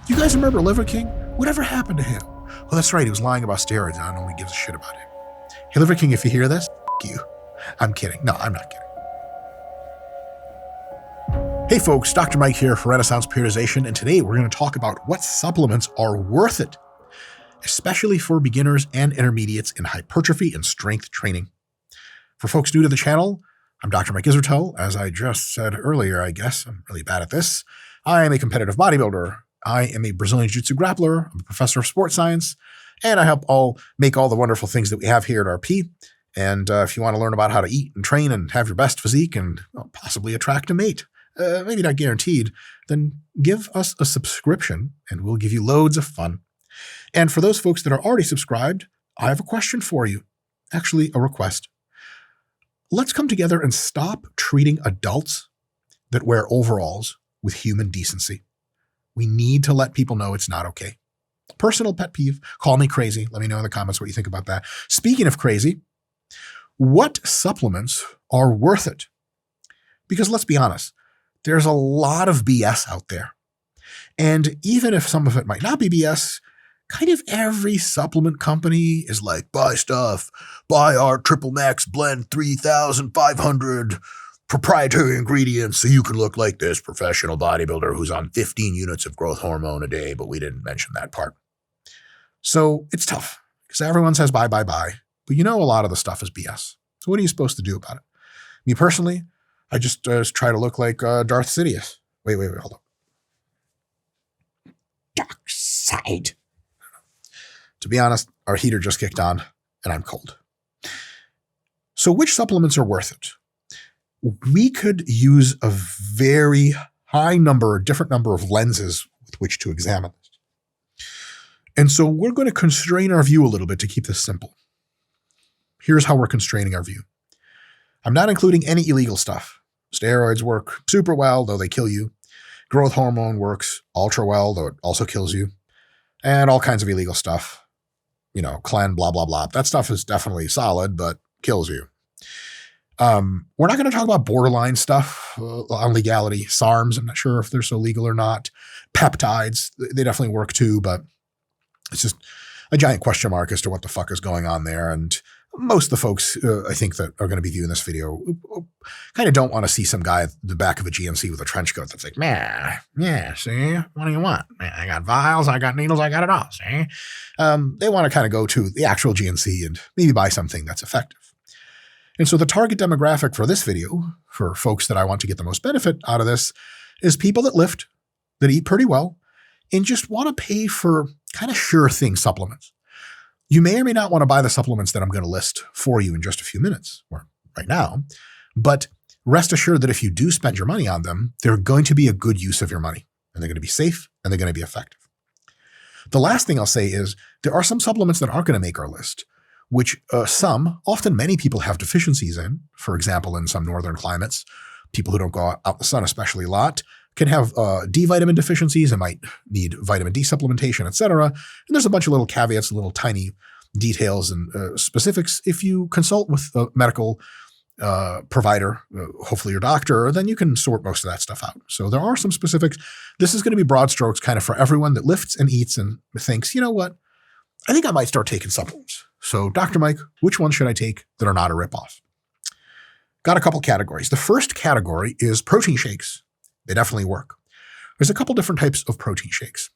You guys remember Liver King? Whatever happened to him? Well, that's right. He was lying about steroids, and no one gives a shit about him. Hey, Liver King, if you hear this, f*** you. I'm kidding. No, I'm not kidding. Hey folks, Dr. Mike here for Renaissance Periodization, and today we're going to talk about what supplements are worth it, especially for beginners and intermediates in hypertrophy and strength training. For folks new to the channel, I'm Dr. Mike Isertel. As I just said earlier, I guess, I'm really bad at this. I am a competitive bodybuilder. I am a Brazilian Jiu-Jitsu grappler. I'm a professor of sports science, and I help make all the wonderful things that we have here at RP. And if you want to learn about how to eat and train and have your best physique and possibly attract a mate, maybe not guaranteed, then give us a subscription and we'll give you loads of fun. And for those folks that are already subscribed, I have a question for you. Actually, a request. Let's come together and stop treating adults that wear overalls with human decency. We need to let people know it's not okay. Personal pet peeve. Call me crazy. Let me know in the comments what you think about that. Speaking of crazy, what supplements are worth it? Because let's be honest, there's a lot of BS out there. And even if some of it might not be BS, kind of every supplement company is like, buy stuff, buy our Triple Max Blend 3,500 proprietary ingredients so you can look like this professional bodybuilder who's on 15 units of growth hormone a day, but we didn't mention that part. So it's tough because everyone says buy, buy, buy. But you know a lot of the stuff is BS. So what are you supposed to do about it? Me personally, I just try to look like Darth Sidious. Wait, hold up. Dark side. To be honest, our heater just kicked on and I'm cold. So which supplements are worth it? We could use a very different number of lenses with which to examine this. And so we're going to constrain our view a little bit to keep this simple. Here's how we're constraining our view. I'm not including any illegal stuff. Steroids work super well, though they kill you. Growth hormone works ultra well, though it also kills you. And all kinds of illegal stuff. Clen, blah, blah, blah. That stuff is definitely solid, but kills you. We're not going to talk about borderline stuff on legality. SARMs, I'm not sure if they're so legal or not. Peptides, they definitely work too, but it's just a giant question mark as to what the fuck is going on there. And most of the folks, I think, that are going to be viewing this video kind of don't want to see some guy at the back of a GNC with a trench coat that's like, man, yeah, see, what do you want? Man, I got vials, I got needles, I got it all, see? They want to kind of go to the actual GNC and maybe buy something that's effective. And so the target demographic for this video, for folks that I want to get the most benefit out of this, is people that lift, that eat pretty well, and just want to pay for kind of sure thing supplements. You may or may not want to buy the supplements that I'm going to list for you in just a few minutes, or right now, but rest assured that if you do spend your money on them, they're going to be a good use of your money, and they're going to be safe, and they're going to be effective. The last thing I'll say is there are some supplements that aren't going to make our list, which often many people have deficiencies in. For example, in some northern climates, people who don't go out in the sun especially a lot can have D vitamin deficiencies and might need vitamin D supplementation, etc. And there's a bunch of little caveats, little tiny details and specifics. If you consult with a medical provider, hopefully your doctor, then you can sort most of that stuff out. So there are some specifics. This is going to be broad strokes kind of for everyone that lifts and eats and thinks, you know what, I think I might start taking supplements. So Dr. Mike, which ones should I take that are not a ripoff? Got a couple categories. The first category is protein shakes. They definitely work. There's a couple different types of protein shakes.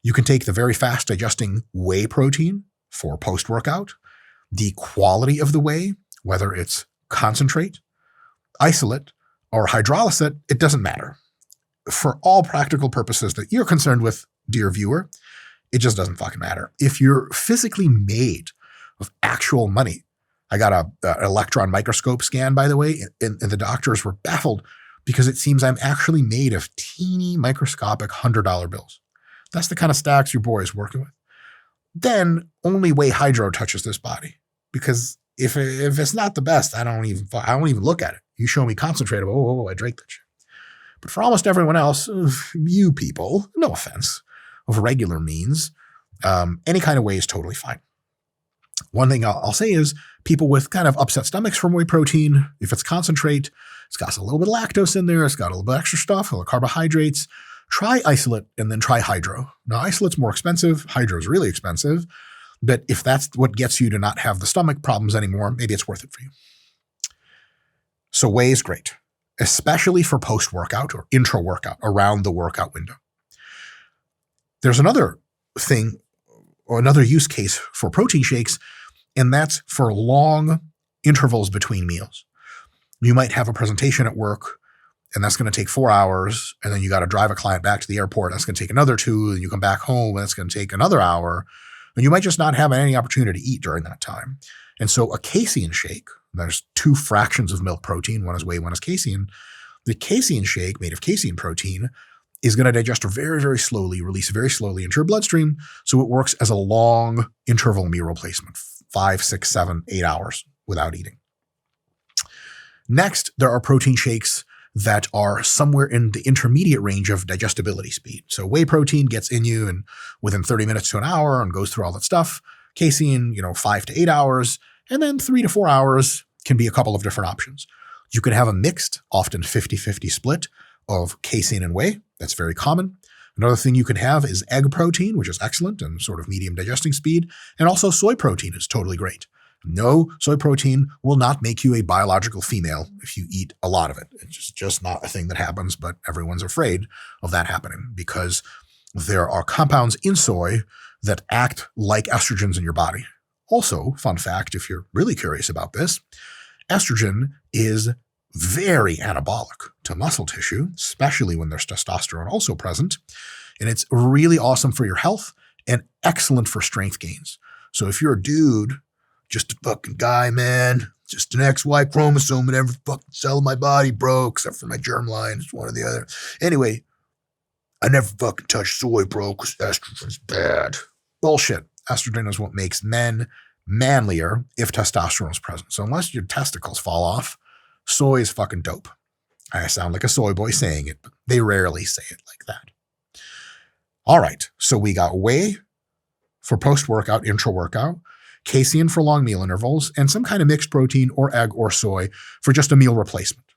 You can take the very fast digesting whey protein for post-workout. The quality of the whey, whether it's concentrate, isolate, or hydrolysate, it doesn't matter. For all practical purposes that you're concerned with, dear viewer, it just doesn't fucking matter. If you're physically made of actual money, I got an electron microscope scan, by the way, and the doctors were baffled because it seems I'm actually made of teeny microscopic $100 bills. That's the kind of stacks your boy is working with. Then only whey hydro touches this body, because if it's not the best, I don't even look at it. You show me concentrate, I drink that shit. But for almost everyone else, you people, no offense, of regular means, any kind of whey is totally fine. One thing I'll say is people with kind of upset stomachs from whey protein, if it's concentrate, it's got a little bit of lactose in there, it's got a little bit of extra stuff, a little carbohydrates. try isolate and then try hydro. Now, isolate's more expensive. Hydro is really expensive. But if that's what gets you to not have the stomach problems anymore, maybe it's worth it for you. So whey is great, especially for post-workout or intra-workout, around the workout window. There's another thing or another use case for protein shakes, and that's for long intervals between meals. You might have a presentation at work, and that's going to take 4 hours, and then you got to drive a client back to the airport. That's going to take another 2, and you come back home, and that's going to take another hour, and you might just not have any opportunity to eat during that time. And so a casein shake, there's 2 fractions of milk protein, one is whey, one is casein. The casein shake made of casein protein is going to digest very, very slowly, release very slowly into your bloodstream, so it works as a long interval meal replacement, 5, 6, 7, 8 hours without eating. Next, there are protein shakes that are somewhere in the intermediate range of digestibility speed. So whey protein gets in you and within 30 minutes to an hour and goes through all that stuff. Casein, 5 to 8 hours, and then 3 to 4 hours can be a couple of different options. You could have a mixed, often 50-50 split of casein and whey. That's very common. Another thing you can have is egg protein, which is excellent and sort of medium digesting speed. And also soy protein is totally great. No, soy protein will not make you a biological female if you eat a lot of it. It's just not a thing that happens, but everyone's afraid of that happening because there are compounds in soy that act like estrogens in your body. Also, fun fact, if you're really curious about this, estrogen is very anabolic to muscle tissue, especially when there's testosterone also present. And it's really awesome for your health and excellent for strength gains. So if you're a dude, just a fucking guy, man, just an XY chromosome in every fucking cell of my body, bro, except for my germline, it's one or the other. Anyway, I never fucking touch soy, bro, because estrogen's bad. Bullshit. Estrogen is what makes men manlier if testosterone is present. So unless your testicles fall off, soy is fucking dope. I sound like a soy boy saying it, but they rarely say it like that. All right, so we got whey for post-workout, intra-workout, casein for long meal intervals, and some kind of mixed protein or egg or soy for just a meal replacement.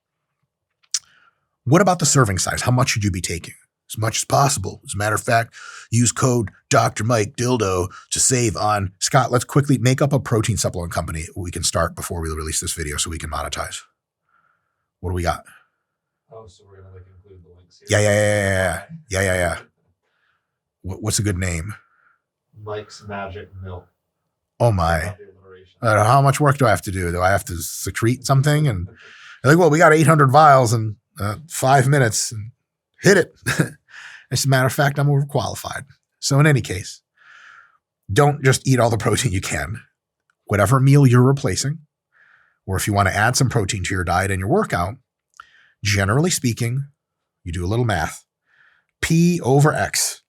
What about the serving size? How much should you be taking? As much as possible. As a matter of fact, use code Dr. Mike Dildo to save on. Scott, let's quickly make up a protein supplement company we can start before we release this video so we can monetize. What do we got? Oh, so we're going to include the links here. Yeah. What's a good name? Mike's Magic Milk. Oh my. How much work do I have to do? Do I have to secrete something? And they're like, well, we got 800 vials in 5 minutes. And hit it. As a matter of fact, I'm overqualified. So in any case, don't just eat all the protein you can. Whatever meal you're replacing, or if you want to add some protein to your diet and your workout, generally speaking, you do a little math. P over X.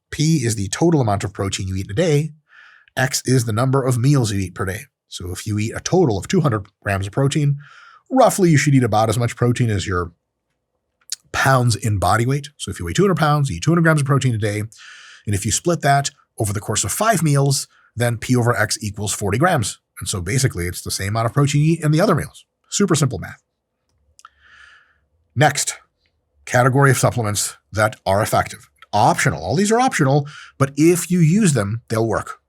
P is the total amount of protein you eat in a day. X is the number of meals you eat per day. So if you eat a total of 200 grams of protein, roughly you should eat about as much protein as your pounds in body weight. So if you weigh 200 pounds, you eat 200 grams of protein a day. And if you split that over the course of 5 meals, then P over X equals 40 grams. And so basically it's the same amount of protein you eat in the other meals. Super simple math. Next, category of supplements that are effective. Optional. All these are optional, but if you use them, they'll work.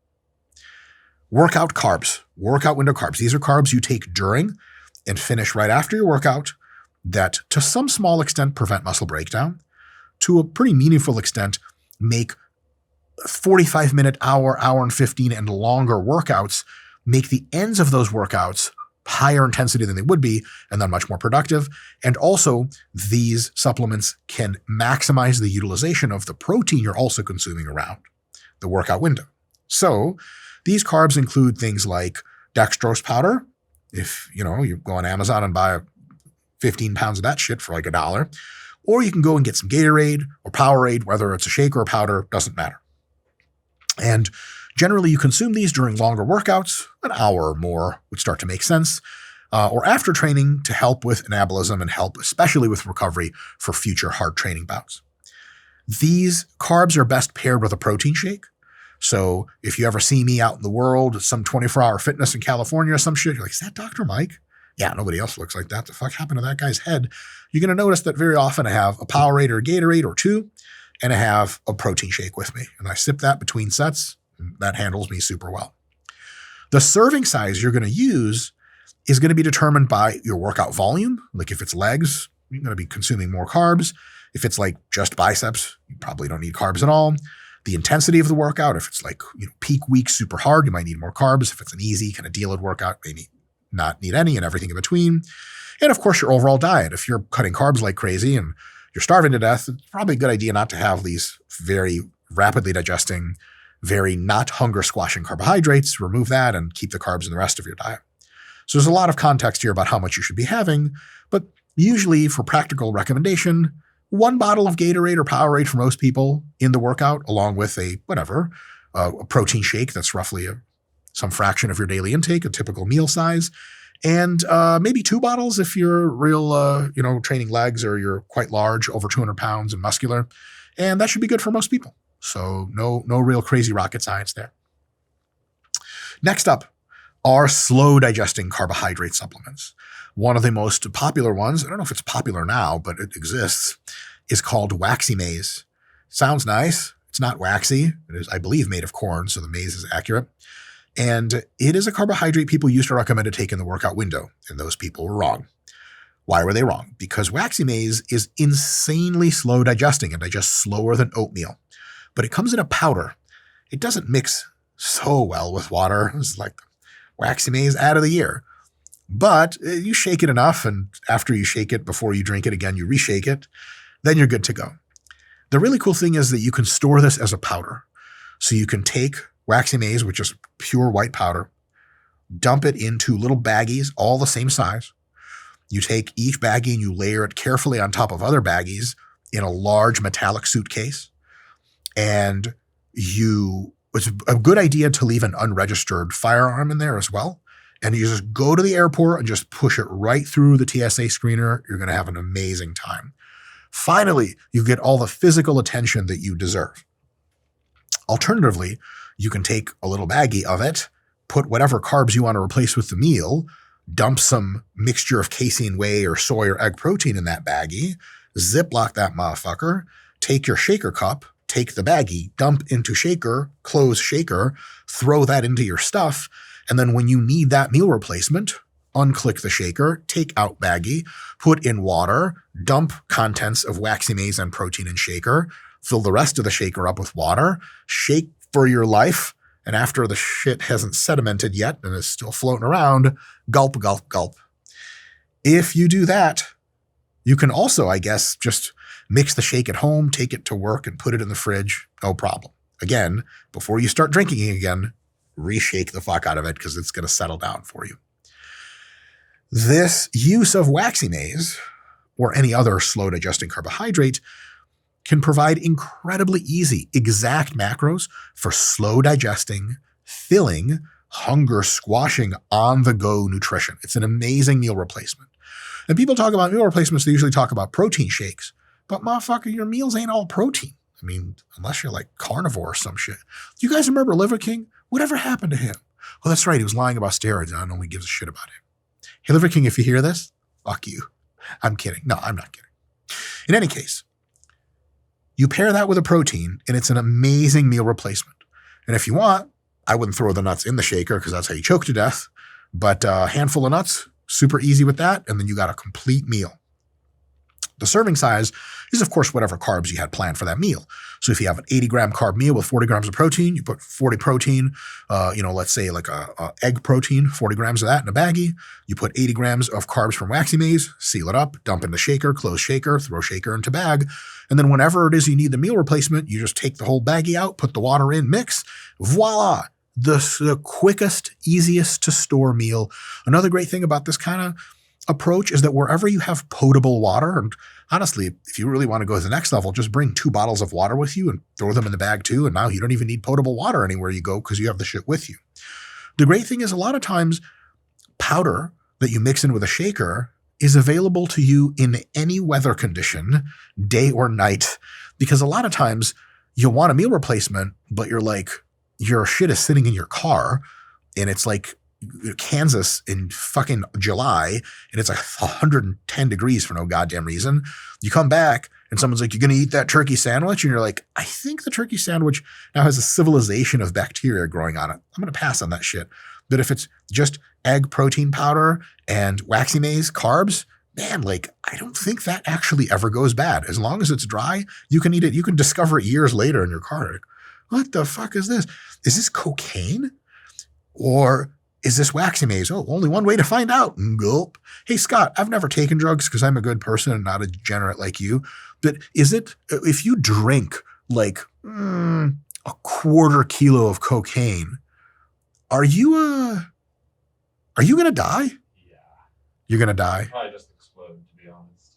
Workout carbs, workout window carbs. These are carbs you take during and finish right after your workout that to some small extent prevent muscle breakdown, to a pretty meaningful extent make 45-minute, hour and 15 and longer workouts, make the ends of those workouts higher intensity than they would be and then much more productive. And also these supplements can maximize the utilization of the protein you're also consuming around the workout window. So these carbs include things like dextrose powder. If you go on Amazon and buy 15 pounds of that shit for like $1, or you can go and get some Gatorade or Powerade, whether it's a shake or a powder, doesn't matter. And generally you consume these during longer workouts, an hour or more would start to make sense, or after training to help with anabolism and help especially with recovery for future hard training bouts. These carbs are best paired with a protein shake. So if you ever see me out in the world, some 24-hour fitness in California or some shit, you're like, is that Dr. Mike? Yeah, nobody else looks like that. The fuck happened to that guy's head? You're going to notice that very often I have a Powerade or a Gatorade or two. and I have a protein shake with me. And I sip that between sets. That handles me super well. The serving size you're going to use is going to be determined by your workout volume. Like if it's legs, you're going to be consuming more carbs. If it's like just biceps, you probably don't need carbs at all. The intensity of the workout, if it's like peak week, super hard, you might need more carbs. If it's an easy kind of deload workout, maybe not need any, and everything in between. And of course, your overall diet. If you're cutting carbs like crazy and you're starving to death, it's probably a good idea not to have these very rapidly digesting, very not hunger squashing carbohydrates. Remove that and keep the carbs in the rest of your diet. So there's a lot of context here about how much you should be having, but usually for practical recommendation, 1 bottle of Gatorade or Powerade for most people in the workout, along with a protein shake that's roughly some fraction of your daily intake, a typical meal size, and maybe 2 bottles if you're real, training legs or you're quite large, over 200 pounds and muscular, and that should be good for most people. So no real crazy rocket science there. Next up are slow digesting carbohydrate supplements. One of the most popular ones, I don't know if it's popular now, but it exists, is called Waxy Maize. Sounds nice. It's not waxy. It is, I believe, made of corn, so the maize is accurate. And it is a carbohydrate people used to recommend to take in the workout window, and those people were wrong. Why were they wrong? Because waxy maize is insanely slow digesting and digests slower than oatmeal. But it comes in a powder. It doesn't mix so well with water. It's like waxy maize out of the year. But you shake it enough, and after you shake it, before you drink it again, you reshake it, then you're good to go. The really cool thing is that you can store this as a powder. So you can take waxy maize, which is pure white powder, dump it into little baggies, all the same size. You take each baggie and you layer it carefully on top of other baggies in a large metallic suitcase. And it's a good idea to leave an unregistered firearm in there as well. And you just go to the airport and just push it right through the TSA screener. You're going to have an amazing time. Finally, you get all the physical attention that you deserve. Alternatively, you can take a little baggie of it, put whatever carbs you want to replace with the meal, dump some mixture of casein, whey, or soy or egg protein in that baggie, Ziploc that motherfucker, take your shaker cup, take the baggie, dump into shaker, close shaker, throw that into your stuff, and then when you need that meal replacement, unclick the shaker, take out baggie, put in water, dump contents of waxy maize and protein in shaker, fill the rest of the shaker up with water, shake for your life, and after the shit hasn't sedimented yet and is still floating around, gulp, gulp, gulp. If you do that, you can also, I guess, just mix the shake at home, take it to work, and put it in the fridge. No problem. Again, before you start drinking it again, reshake the fuck out of it because it's going to settle down for you. This use of waxy maize or any other slow digesting carbohydrate can provide incredibly easy, exact macros for slow digesting, filling, hunger squashing, on-the-go nutrition. It's an amazing meal replacement. And people talk about meal replacements, they usually talk about protein shakes. But motherfucker, your meals ain't all protein. I mean, unless you're like carnivore or some shit. Do you guys remember Liver King? Whatever happened to him? Well, that's right. He was lying about steroids. I don't know who gives a shit about him. Hey, Liver King, if you hear this, fuck you. I'm kidding. No, I'm not kidding. In any case, you pair that with a protein, and it's an amazing meal replacement. And if you want, I wouldn't throw the nuts in the shaker because that's how you choke to death. But a handful of nuts, super easy with that, and then you got a complete meal. The serving size is, of course, whatever carbs you had planned for that meal. So if you have an 80-gram carb meal with 40 grams of protein, you put 40 protein, let's say like a egg protein, 40 grams of that in a baggie. You put 80 grams of carbs from waxy maize, seal it up, dump in the shaker, close shaker, throw shaker into bag. And then whenever it is you need the meal replacement, you just take the whole baggie out, put the water in, mix. Voila! The quickest, easiest to store meal. Another great thing about this kind of approach is that wherever you have potable water, and honestly, if you really want to go to the next level, just bring 2 bottles of water with you and throw them in the bag too. And now you don't even need potable water anywhere you go because you have the shit with you. The great thing is a lot of times powder that you mix in with a shaker is available to you in any weather condition, day or night, because a lot of times you'll want a meal replacement, but your shit is sitting in your car and it's like Kansas in fucking July and it's like 110 degrees for no goddamn reason. You come back and someone's like, you're going to eat that turkey sandwich? And you're like, I think the turkey sandwich now has a civilization of bacteria growing on it. I'm going to pass on that shit. But if it's just egg protein powder and waxy maize carbs, man, like, I don't think that actually ever goes bad. As long as it's dry, you can eat it. You can discover it years later in your car. Like, what the fuck is this? Is this cocaine? Or is this waxy maize? Oh, only one way to find out. Gulp. Hey, Scott, I've never taken drugs because I'm a good person and not a degenerate like you. But is it, if you drink like a quarter kilo of cocaine, are you going to die? Yeah. You're going to die? Probably just explode, to be honest.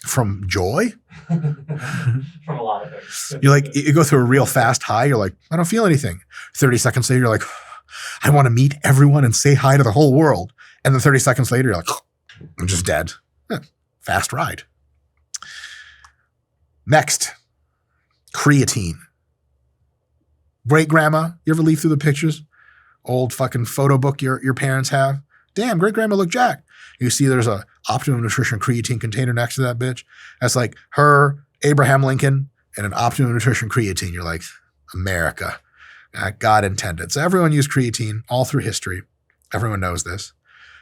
From joy? From a lot of things. You're like, you go through a real fast high. You're like, I don't feel anything. 30 seconds later, you're like, I want to meet everyone and say hi to the whole world. And then 30 seconds later, you're like, I'm just dead. Fast ride. Next, creatine. Great grandma, you ever leaf through the pictures? Old fucking photo book your parents have? Damn, great grandma look jacked. You see there's a Optimum Nutrition creatine container next to that bitch. That's like her, Abraham Lincoln, and an Optimum Nutrition creatine. You're like, America. God intended. So everyone used creatine all through history. Everyone knows this.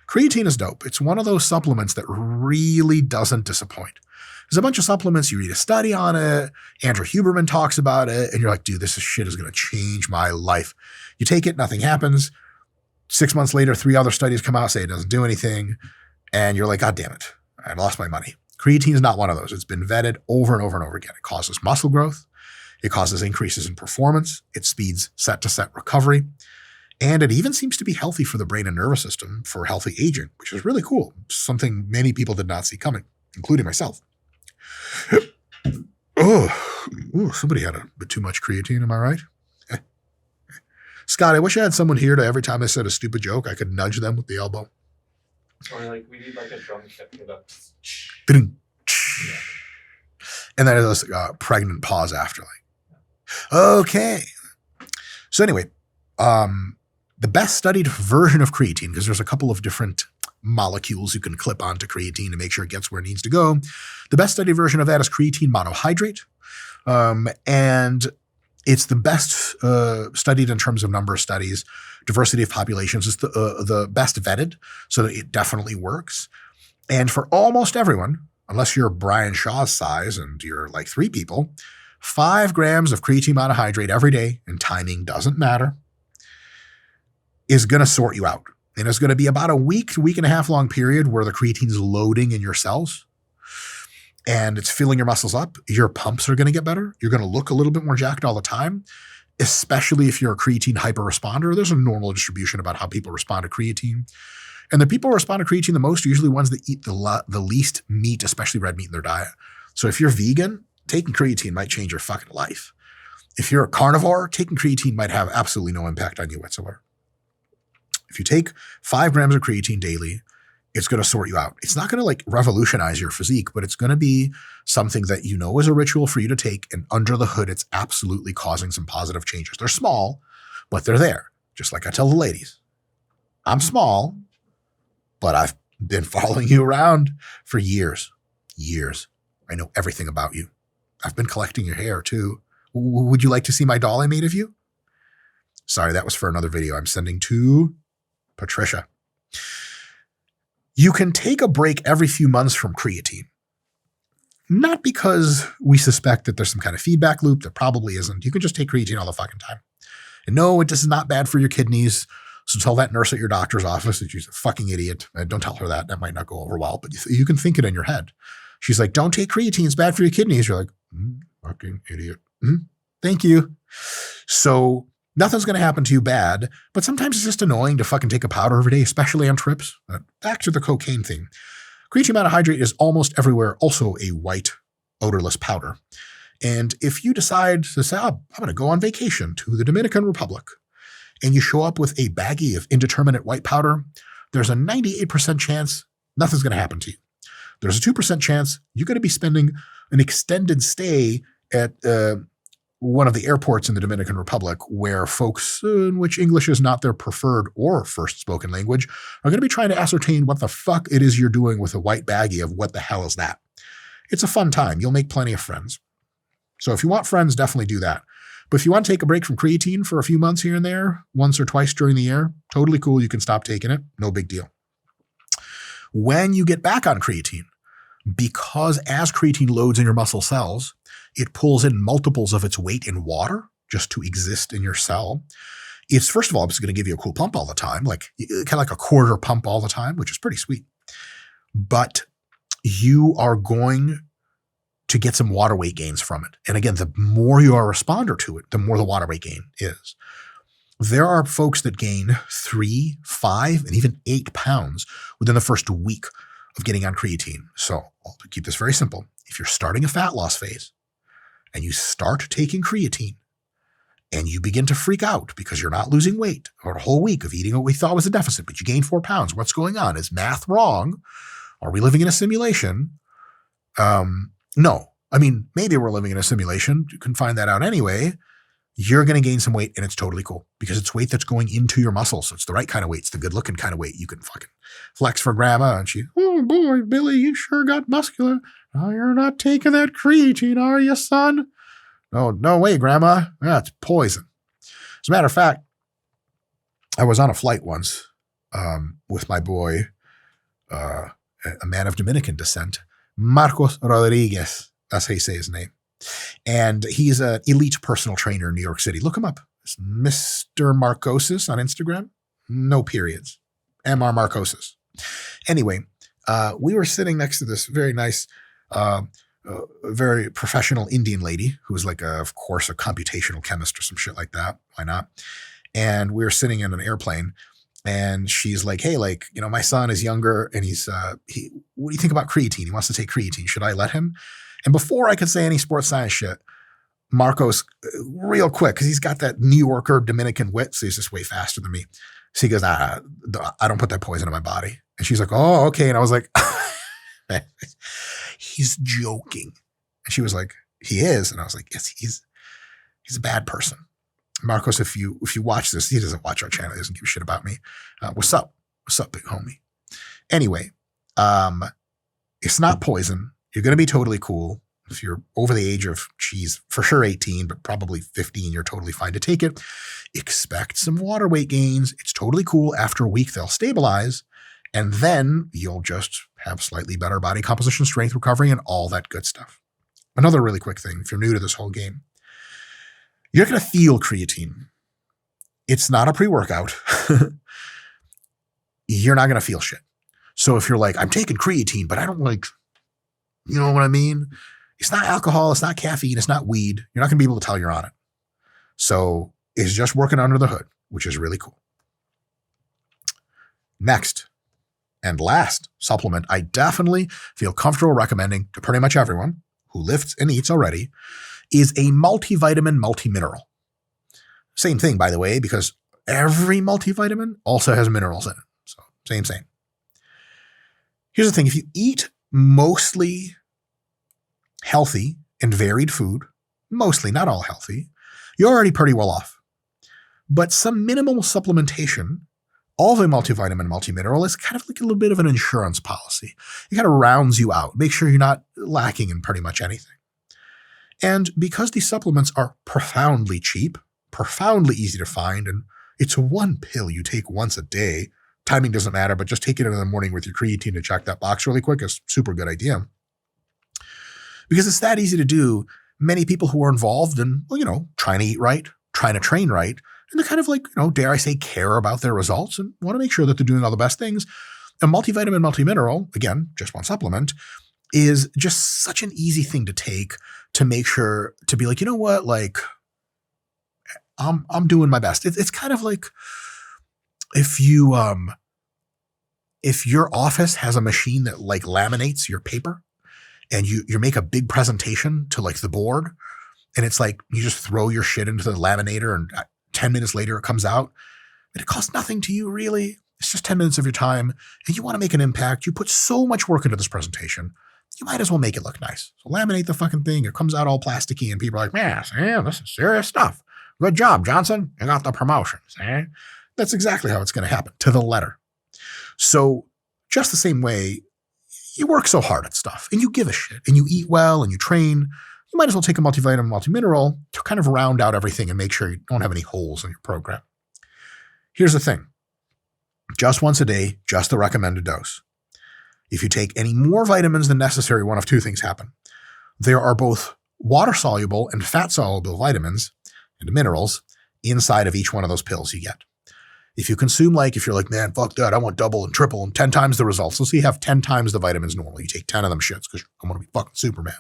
Creatine is dope. It's one of those supplements that really doesn't disappoint. There's a bunch of supplements. You read a study on it. Andrew Huberman talks about it. And you're like, dude, this shit is going to change my life. You take it, nothing happens. 6 months later, 3 other studies come out, say it doesn't do anything. And you're like, God damn it. I lost my money. Creatine is not one of those. It's been vetted over and over and over again. It causes muscle growth. It causes increases in performance. It speeds set-to-set recovery. And it even seems to be healthy for the brain and nervous system for healthy aging, which is really cool. Something many people did not see coming, including myself. Somebody had a bit too much creatine, am I right? Scott, I wish I had someone here to every time I said a stupid joke, I could nudge them with the elbow. Or like, we need like a drum kit for that. And then there's a pregnant pause after, like, okay. So anyway, the best studied version of creatine, because there's a couple of different molecules you can clip onto creatine to make sure it gets where it needs to go. The best studied version of that is creatine monohydrate. And it's the best studied in terms of number of studies, diversity of populations. It's the best vetted, so that it definitely works. And for almost everyone, unless you're Brian Shaw's size and you're like 3 people, 5 grams of creatine monohydrate every day, and timing doesn't matter, is going to sort you out. And it's going to be about a week to week and a half long period where the creatine is loading in your cells and it's filling your muscles up. Your pumps are going to get better. You're going to look a little bit more jacked all the time, especially if you're a creatine hyperresponder. There's a normal distribution about how people respond to creatine. And the people who respond to creatine the most are usually ones that eat the least meat, especially red meat in their diet. So if you're vegan, taking creatine might change your fucking life. If you're a carnivore, taking creatine might have absolutely no impact on you whatsoever. If you take 5 grams of creatine daily, it's going to sort you out. It's not going to like revolutionize your physique, but it's going to be something that you know is a ritual for you to take. And under the hood, it's absolutely causing some positive changes. They're small, but they're there. Just like I tell the ladies, I'm small, but I've been following you around for years. I know everything about you. I've been collecting your hair too. Would you like to see my doll I made of you? Sorry, that was for another video I'm sending to Patricia. You can take a break every few months from creatine. Not because we suspect that there's some kind of feedback loop. There probably isn't. You can just take creatine all the fucking time. And no, it is not bad for your kidneys. So tell that nurse at your doctor's office that she's a fucking idiot. Don't tell her that. That might not go over well, but you can think it in your head. She's like, don't take creatine. It's bad for your kidneys. You're like, fucking idiot. Thank you. So nothing's going to happen to you bad, but sometimes it's just annoying to fucking take a powder every day, especially on trips. Back to the cocaine thing. Creatine monohydrate is almost everywhere also a white, odorless powder. And if you decide to say, I'm going to go on vacation to the Dominican Republic, and you show up with a baggie of indeterminate white powder, there's a 98% chance nothing's going to happen to you. There's a 2% chance you're going to be spending an extended stay at one of the airports in the Dominican Republic where folks in which English is not their preferred or first spoken language are going to be trying to ascertain what the fuck it is you're doing with a white baggie of what the hell is that. It's a fun time. You'll make plenty of friends. So if you want friends, definitely do that. But if you want to take a break from creatine for a few months here and there, once or twice during the year, totally cool. You can stop taking it. No big deal. When you get back on creatine, because as creatine loads in your muscle cells, it pulls in multiples of its weight in water just to exist in your cell. It's, first of all, it's going to give you a cool pump all the time, like kind of like a quarter pump all the time, which is pretty sweet. But you are going to get some water weight gains from it. And again, the more you are a responder to it, the more the water weight gain is. There are folks that gain 3, 5, and even 8 pounds within the first week of getting on creatine. So I'll keep this very simple. If you're starting a fat loss phase and you start taking creatine and you begin to freak out because you're not losing weight or a whole week of eating what we thought was a deficit, but you gained 4 pounds, what's going on? Is math wrong? Are we living in a simulation? No. I mean, maybe we're living in a simulation. You can find that out anyway. You're going to gain some weight, and it's totally cool because it's weight that's going into your muscles. So it's the right kind of weight. It's the good-looking kind of weight. You can fucking flex for grandma, and she, oh boy, Billy, you sure got muscular. Oh, you're not taking that creatine, are you, son? No way, grandma. That's poison. As a matter of fact, I was on a flight once with my boy, a man of Dominican descent, Marcos Rodriguez. That's how you say his name. And he's an elite personal trainer in New York City. Look him up. It's Mr. Marcosis on Instagram. No periods. Mr. Marcosis. Anyway, we were sitting next to this very nice, very professional Indian lady who was like, of course, a computational chemist or some shit like that. Why not? And we were sitting in an airplane, and she's like, hey, like, you know, my son is younger, and what do you think about creatine? He wants to take creatine. Should I let him? And before I could say any sports science shit, Marcos, real quick, because he's got that New Yorker Dominican wit, so he's just way faster than me. So he goes, I don't put that poison in my body. And she's like, oh, okay. And I was like, he's joking. And she was like, he is. And I was like, yes, he's a bad person. Marcos, if you watch this, he doesn't watch our channel. He doesn't give a shit about me. What's up? What's up, big homie? Anyway, it's not poison. You're going to be totally cool. If you're over the age of, for sure 18, but probably 15, you're totally fine to take it. Expect some water weight gains. It's totally cool. After a week, they'll stabilize. And then you'll just have slightly better body composition, strength recovery, and all that good stuff. Another really quick thing, if you're new to this whole game, you're going to feel creatine. It's not a pre-workout. You're not going to feel shit. So if you're like, I'm taking creatine, but I don't like, you know what I mean? It's not alcohol. It's not caffeine. It's not weed. You're not going to be able to tell you're on it. So it's just working under the hood, which is really cool. Next and last supplement I definitely feel comfortable recommending to pretty much everyone who lifts and eats already is a multivitamin multimineral. Same thing, by the way, because every multivitamin also has minerals in it. So same. Here's the thing. If you eat mostly healthy and varied food, mostly, not all healthy, you're already pretty well off. But some minimal supplementation of a multivitamin multimineral is kind of like a little bit of an insurance policy. It kind of rounds you out, make sure you're not lacking in pretty much anything. And because these supplements are profoundly cheap, profoundly easy to find, and it's one pill you take once a day, timing doesn't matter, but just take it in the morning with your creatine to check that box really quick is a super good idea. Because it's that easy to do, many people who are involved in, trying to eat right, trying to train right, and they're kind of like, dare I say, care about their results and want to make sure that they're doing all the best things. A multivitamin multimineral, again, just one supplement, is just such an easy thing to take to make sure to be like, you know what, like, I'm doing my best. It's kind of like if your office has a machine that like laminates your paper, and you make a big presentation to like the board, and it's like you just throw your shit into the laminator and 10 minutes later it comes out. And it costs nothing to you, really. It's just 10 minutes of your time, and you want to make an impact. You put so much work into this presentation, you might as well make it look nice. So laminate the fucking thing. It comes out all plasticky, and people are like, man, this is serious stuff. Good job, Johnson. You got the promotions. That's exactly how it's going to happen, to the letter. So just the same way, you work so hard at stuff and you give a shit and you eat well and you train, you might as well take a multivitamin, multimineral to kind of round out everything and make sure you don't have any holes in your program. Here's the thing. Just once a day, just the recommended dose. If you take any more vitamins than necessary, one of two things happen. There are both water-soluble and fat-soluble vitamins and minerals inside of each one of those pills you get. If you consume if you're like, man, fuck that, I want double and triple and 10 times the results. Let's say you have 10 times the vitamins normally. You take 10 of them shits because I'm going to be fucking Superman.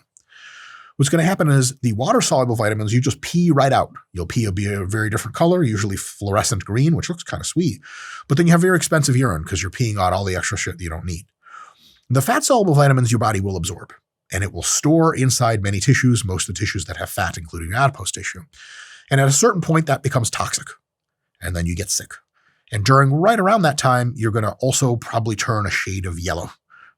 What's going to happen is the water-soluble vitamins, you just pee right out. You'll be a very different color, usually fluorescent green, which looks kind of sweet. But then you have very expensive urine because you're peeing out all the extra shit that you don't need. The fat-soluble vitamins your body will absorb, and it will store inside many tissues, most of the tissues that have fat, including your adipose tissue. And at a certain point, that becomes toxic, and then you get sick. And right around that time, you're going to also probably turn a shade of yellow.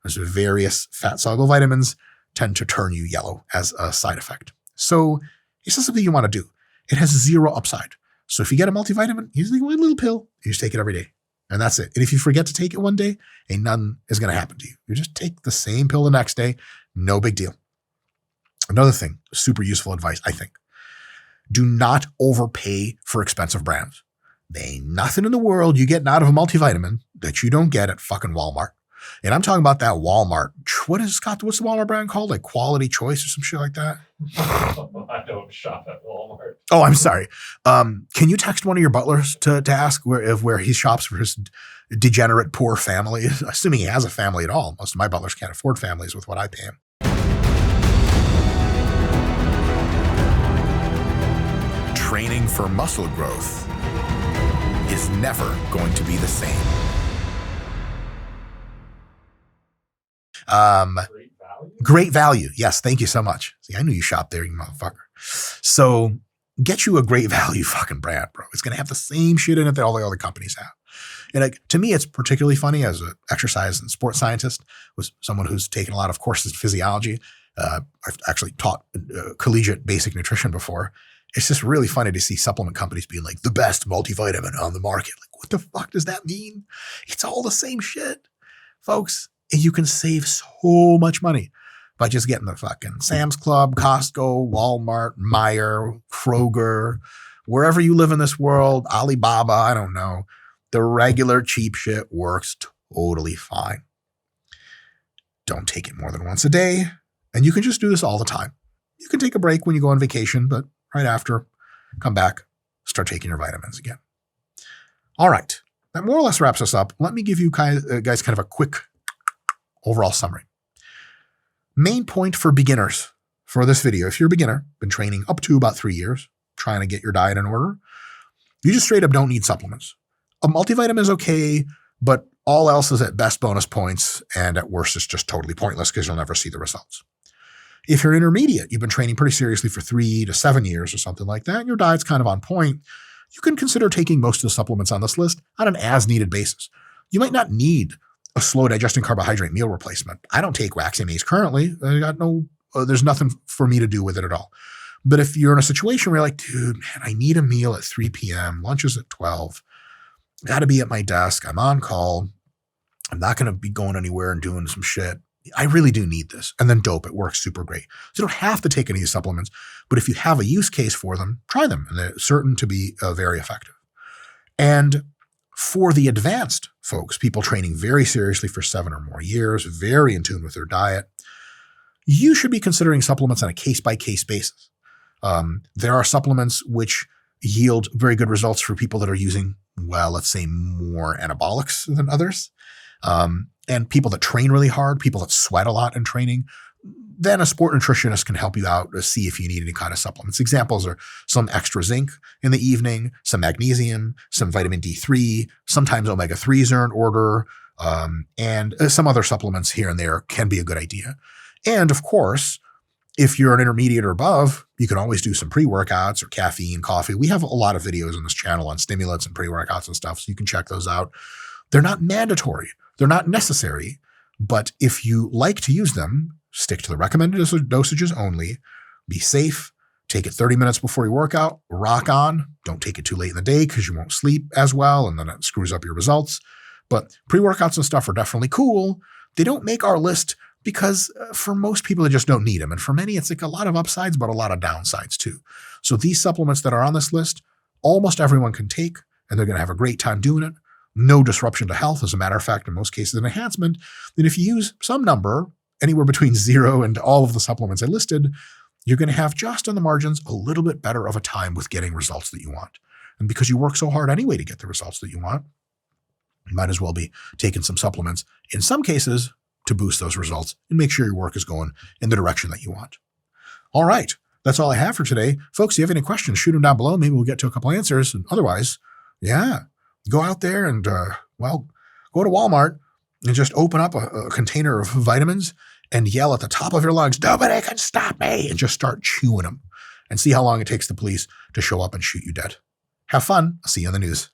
There's various fat-soluble vitamins tend to turn you yellow as a side effect. So it's not something you want to do. It has zero upside. So if you get a multivitamin, you just take one little pill, you just take it every day. And that's it. And if you forget to take it one day, none is going to happen to you. You just take the same pill the next day. No big deal. Another thing, super useful advice, I think. Do not overpay for expensive brands. There ain't nothing in the world you get out of a multivitamin that you don't get at fucking Walmart. And I'm talking about that Walmart. What's the Walmart brand called? Like Quality Choice or some shit like that? I don't shop at Walmart. Oh, I'm sorry. Can you text one of your butlers to ask where he shops for his degenerate poor family? Assuming he has a family at all. Most of my butlers can't afford families with what I pay him. Training for muscle growth is never going to be the same. Great value. Yes, thank you so much. See, I knew you shopped there, you motherfucker. So get you a great value fucking brand, bro. It's going to have the same shit in it that all the other companies have. And to me, it's particularly funny as an exercise and sports scientist, was someone who's taken a lot of courses in physiology. I've actually taught collegiate basic nutrition before. It's just really funny to see supplement companies being like the best multivitamin on the market. Like, what the fuck does that mean? It's all the same shit, folks. And you can save so much money by just getting the fucking Sam's Club, Costco, Walmart, Meijer, Kroger, wherever you live in this world, Alibaba, I don't know. The regular cheap shit works totally fine. Don't take it more than once a day. And you can just do this all the time. You can take a break when you go on vacation, but right after, come back, start taking your vitamins again. All right. That more or less wraps us up. Let me give you guys kind of a quick overall summary. Main point for beginners for this video. If you're a beginner, been training up to about 3 years, trying to get your diet in order, you just straight up don't need supplements. A multivitamin is okay, but all else is at best bonus points, and at worst it's just totally pointless because you'll never see the results. If you're intermediate, you've been training pretty seriously for 3 to 7 years or something like that, and your diet's kind of on point, you can consider taking most of the supplements on this list on an as-needed basis. You might not need a slow digesting carbohydrate meal replacement. I don't take waxy maize currently. There's nothing for me to do with it at all. But if you're in a situation where you're like, dude, man, I need a meal at 3 p.m., lunch is at 12, got to be at my desk, I'm on call, I'm not going to be going anywhere and doing some shit. I really do need this. And then dope, it works super great. So you don't have to take any of these supplements, but if you have a use case for them, try them. And they're certain to be very effective. And for the advanced folks, people training very seriously for 7 or more years, very in tune with their diet, you should be considering supplements on a case-by-case basis. There are supplements which yield very good results for people that are using, well, let's say more anabolics than others. And people that train really hard, people that sweat a lot in training, then a sport nutritionist can help you out to see if you need any kind of supplements. Examples are some extra zinc in the evening, some magnesium, some vitamin D3, sometimes omega-3s are in order, and some other supplements here and there can be a good idea. And of course, if you're an intermediate or above, you can always do some pre-workouts or caffeine, coffee. We have a lot of videos on this channel on stimulants and pre-workouts and stuff, so you can check those out. They're not mandatory. They're not necessary. But if you like to use them, stick to the recommended dosages only. Be safe. Take it 30 minutes before your workout. Rock on. Don't take it too late in the day because you won't sleep as well, and then it screws up your results. But pre-workouts and stuff are definitely cool. They don't make our list because for most people, they just don't need them. And for many, it's like a lot of upsides, but a lot of downsides too. So these supplements that are on this list, almost everyone can take, and they're going to have a great time doing it. No disruption to health. As a matter of fact, in most cases, an enhancement. Then if you use some number, anywhere between 0 and all of the supplements I listed, you're going to have just on the margins a little bit better of a time with getting results that you want. And because you work so hard anyway to get the results that you want, you might as well be taking some supplements in some cases to boost those results and make sure your work is going in the direction that you want. All right. That's all I have for today. Folks, if you have any questions, shoot them down below. Maybe we'll get to a couple answers. And otherwise, go out there and, go to Walmart and just open up a container of vitamins and yell at the top of your lungs, "Nobody can stop me," and just start chewing them and see how long it takes the police to show up and shoot you dead. Have fun. I'll see you on the news.